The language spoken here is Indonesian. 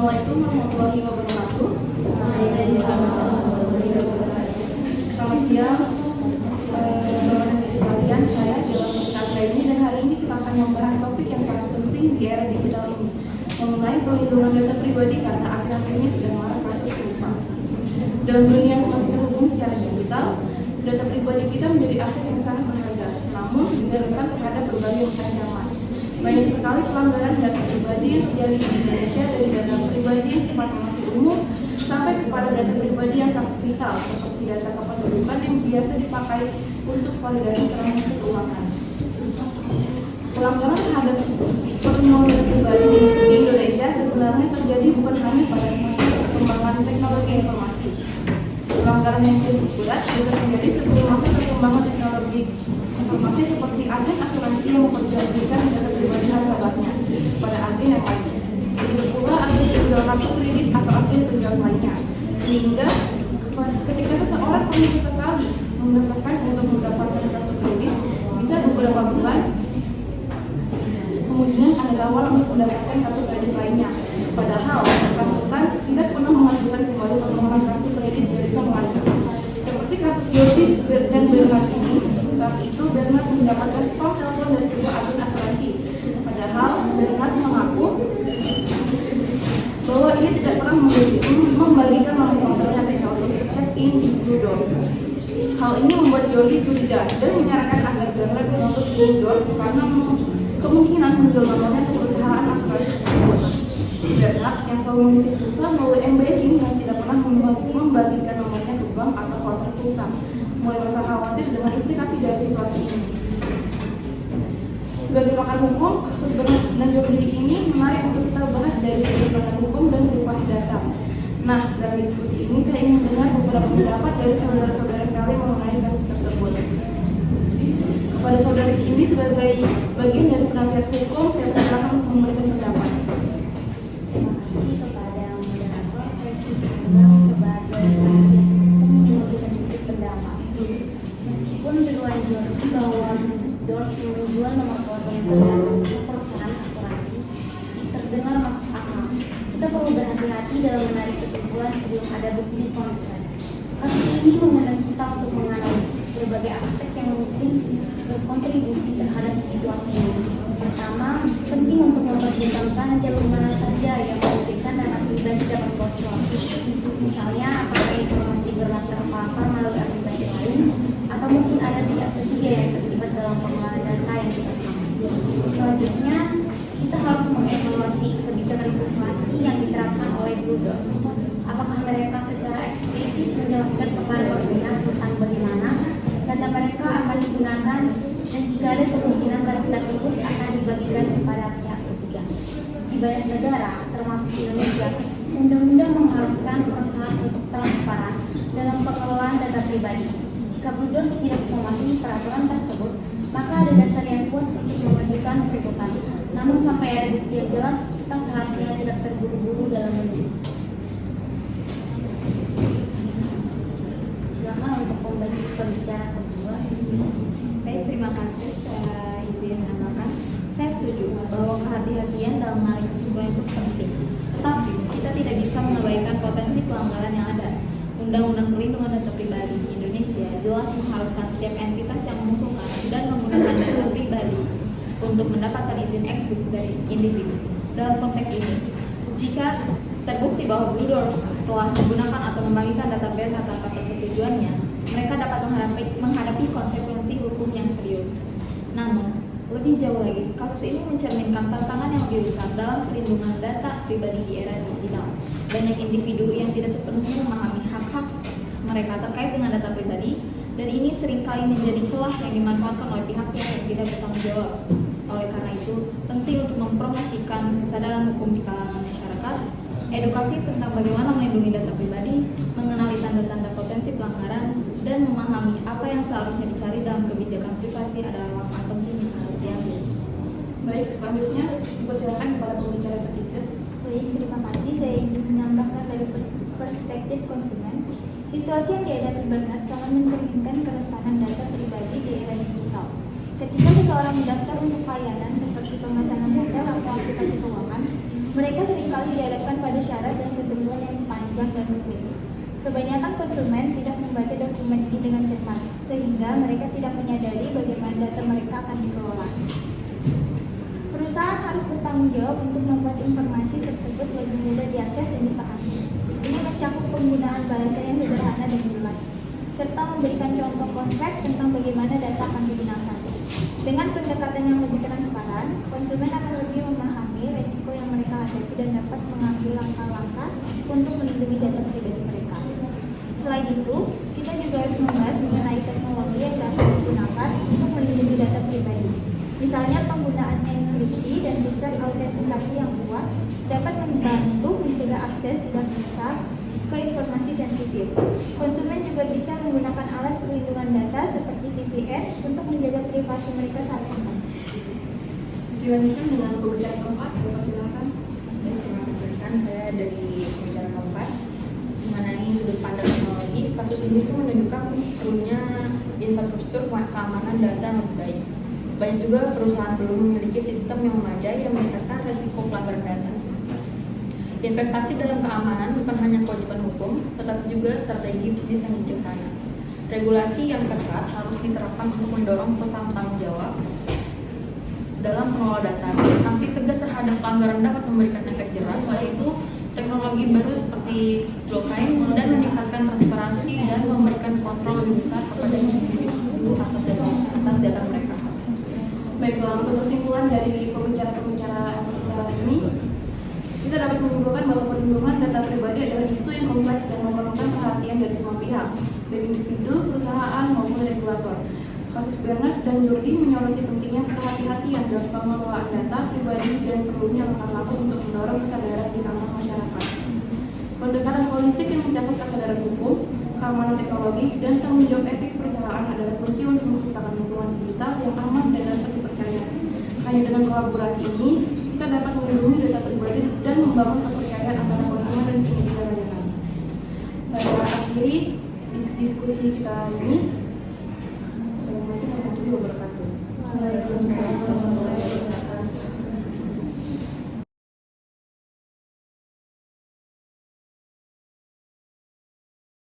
Assalamualaikum warahmatullahi wabarakatuh. Selamat siang, sekalian. Saya dalam Chandra ini, dan hari ini kita akan membahas topik yang sangat penting di era digital ini, mengenai perlindungan data pribadi karena akhir-akhir ini sudah marak kasus serupa. Dalam dunia yang semakin terhubung secara digital, data pribadi kita menjadi aset yang sangat berharga, namun juga rentan terhadap berbagai ancaman. Banyak sekali pelanggaran data pribadi yang terjadi di Indonesia, dari data pribadi yang sifatnya masih umum sampai kepada data pribadi yang sangat vital, seperti data kependudukan yang biasa dipakai untuk validasi transaksi keuangan. Pelanggaran terhadap perlindungan data pribadi di Indonesia sebenarnya terjadi bukan hanya pada masa perkembangan teknologi informasi. Pelanggaran yang cukup berat juga terjadi sebelum masa perkembangan teknologi informasi, seperti agen asuransi yang memperjualbelikan data pribadi nasabahnya pada agen yang lainnya. Begitu pula agen penjual kartu kredit atau agen penjual lainnya. Sehingga ketika seseorang perlu sesekali mendaftarkan untuk mendapatkan kartu kredit, bisa beberapa bulan kemudian ada awal untuk mendapatkan kartu kredit lainnya. Padahal bersangkutan tidak pernah mengajukan kembali permohonan kartu kredit dari pembayar. Seperti kasus Yosi dan Bernard ini, saat itu Bernard mendapatkan spam telepon dari sebuah agen asuransi. Padahal Bernard mengaku bahwa ia tidak pernah membagikan nomor ponselnya PKL untuk check-in di Blue Doors. Hal ini membuat Yoli curiga dan menyarankan agar Bernard menuntut Blue Doors karena kemungkinan menjual nomornya ke perusahaan asuransi tersebut. Bernard yang selalu mengisi pulsa melalui m-banking dan tidak pernah membagikan nomornya ke bank atau counter pulsa, mulai merasa khawatir dengan implikasi dari situasi ini. Sebagai pakar hukum, kasus Bernard dan Yoli ini menarik untuk kita bahas dari sudut pandang hukum dan privasi data. Nah, dalam diskusi ini saya ingin mendengar beberapa pendapat dari saudara-saudara sekalian mengenai kasus tersebut. Kepada saudari sini sebagai bagian dari penasihat hukum, saya persilakan untuk memberikan pendapat. Terima kasih kepada moderator. Saya Kristina sebagai penasihat hukum memberikan sedikit pendapat. Meskipun tuduhan Jordi bahwa Doors menjual nomor ponsel ke perusahaan asuransi terdengar masuk akal, kita perlu berhati-hati dalam menarik kesimpulan sebelum ada bukti konkret. Kasus ini mengundang kita untuk menganalisis berbagai aspek yang mungkin berkontribusi terhadap situasi ini. Pertama, penting untuk mempertimbangkan jalur mana saja yang memberikan data pribadi dapat bocor. Misalnya, apakah informasi Bernard terpapar melalui aplikasi lain, atau mungkin ada pihak ketiga yang terlibat dalam pengelolaan data yang direkam. Selanjutnya, kita harus mengevaluasi kebijakan privasi yang diterapkan oleh Blue Doors. Apakah mereka secara eksplisit menjelaskan kepada pengguna tentang bagaimana data mereka akan digunakan, dan jika ada kemungkinan data tersebut akan dibagikan kepada pihak ketiga. Di banyak negara, termasuk Indonesia, undang-undang mengharuskan perusahaan untuk transparan dalam pengelolaan data pribadi. Jika Blue Doors tidak mematuhi peraturan tersebut, maka ada dasar yang kuat untuk mengajukan tuntutan. Namun sampai ada bukti yang jelas, kita seharusnya tidak terburu-buru dalam menuduh. Silakan untuk pembicara kedua. Baik, terima kasih. Saya izin menambahkan, saya setuju bahwa kehati-hatian dalam menarik kesimpulan itu penting. Tetapi kita tidak bisa mengabaikan potensi pelanggaran yang ada. Undang-Undang Perlindungan Data Pribadi di Indonesia jelas mengharuskan setiap entitas yang mengumpulkan dan menggunakan data pribadi untuk mendapatkan izin eksplisit dari individu. Dalam konteks ini, jika terbukti bahwa Blue Doors telah menggunakan atau membagikan data Bernard tanpa persetujuannya, mereka dapat menghadapi konsekuensi hukum yang serius. Namun, lebih jauh lagi, kasus ini mencerminkan tantangan yang lebih besar dalam perlindungan data pribadi di era digital. Banyak individu yang tidak sepenuhnya memahami hak-hak mereka terkait dengan data pribadi, dan ini seringkali menjadi celah yang dimanfaatkan oleh pihak-pihak yang tidak bertanggung jawab. Oleh karena itu, penting untuk mempromosikan kesadaran hukum di kalangan masyarakat, edukasi tentang bagaimana melindungi data pribadi, mengenali tanda-tanda potensi pelanggaran, dan memahami apa yang seharusnya dicari dalam kebijakan privasi adalah langkah penting yang harus diambil. Baik, selanjutnya dipersilakan kepada pembicara ketiga. Baik, terima kasih. Saya ingin menambahkan dari perspektif konsumen, situasi yang dihadapi Bernard sangat mencerminkan kerentanan data pribadi di era digital. Ketika seseorang mendaftar untuk layanan seperti pemesanan hotel atau aplikasi keuangan, mereka seringkali dihadapkan pada syarat dan ketentuan yang panjang dan rumit. Kebanyakan konsumen tidak membaca dokumen ini dengan cermat, sehingga mereka tidak menyadari bagaimana data mereka akan dikelola. Perusahaan harus bertanggung jawab untuk membuat informasi tersebut lebih mudah diakses dan dipahami. Ini mencakup penggunaan bahasa yang sederhana dan jelas, serta memberikan contoh konkret tentang bagaimana data akan digunakan. Dengan pendekatan yang lebih transparan, konsumen akan lebih memahami resiko yang mereka hadapi dan dapat mengambil langkah-langkah untuk melindungi data pribadi mereka. Selain itu, kita juga harus membahas mengenai teknologi yang dapat digunakan untuk melindungi data pribadi. Misalnya penggunaan enkripsi dan sistem autentikasi yang kuat dapat membantu mencegah akses tidak besar ke informasi sensitif. Konsumen juga bisa menggunakan alat perlindungan data seperti VPN untuk menjaga privasi mereka saat online. Dilanjutkan dengan pembicaraan keempat, saya persilakan. Saya dari pembicara keempat mengenai sudut pandang teknologi. Kasus ini itu menunjukkan perlunya infrastruktur keamanan data yang lebih baik. Banyak juga perusahaan belum memiliki sistem yang memadai yang meningkatkan resiko pelanggaran data. Investasi dalam keamanan bukan hanya kewajiban hukum, tetapi juga strategi bisnis yang bijaksana. Regulasi yang ketat harus diterapkan untuk mendorong perusahaan bertanggung jawab dalam mengelola data. Sanksi tegas terhadap pelanggaran dapat memberikan efek jelas, yaitu teknologi baru seperti blockchain dan meningkatkan transparansi dan memberikan kontrol lebih besar kepada individu atas data mereka. Baiklah, untuk kesimpulan dari pembicara-pembicara kita ini, kita dapat menyimpulkan bahwa perlindungan data pribadi adalah isu yang kompleks dan memerlukan perhatian dari semua pihak, baik individu, perusahaan, maupun regulator. Kasus Bernard dan Jordi menyoroti pentingnya kehati-hatian dalam pengelolaan data pribadi dan perlunya langkah-langkah untuk mendorong kesadaran di kalangan masyarakat. Pendekatan holistik yang mencakup kesadaran hukum, keamanan teknologi, dan tanggung jawab etis perusahaan adalah kunci untuk menciptakan lingkungan digital yang aman dan dapat dipercaya. Hanya dengan kolaborasi ini, kita dapat melindungi data pribadi dan membangun kepercayaan antara konsumen dan penyedia layanan. Saya akhiri diskusi kita ini. Assalamualaikum warahmatullahi wabarakatuh. Waalaikumsalam.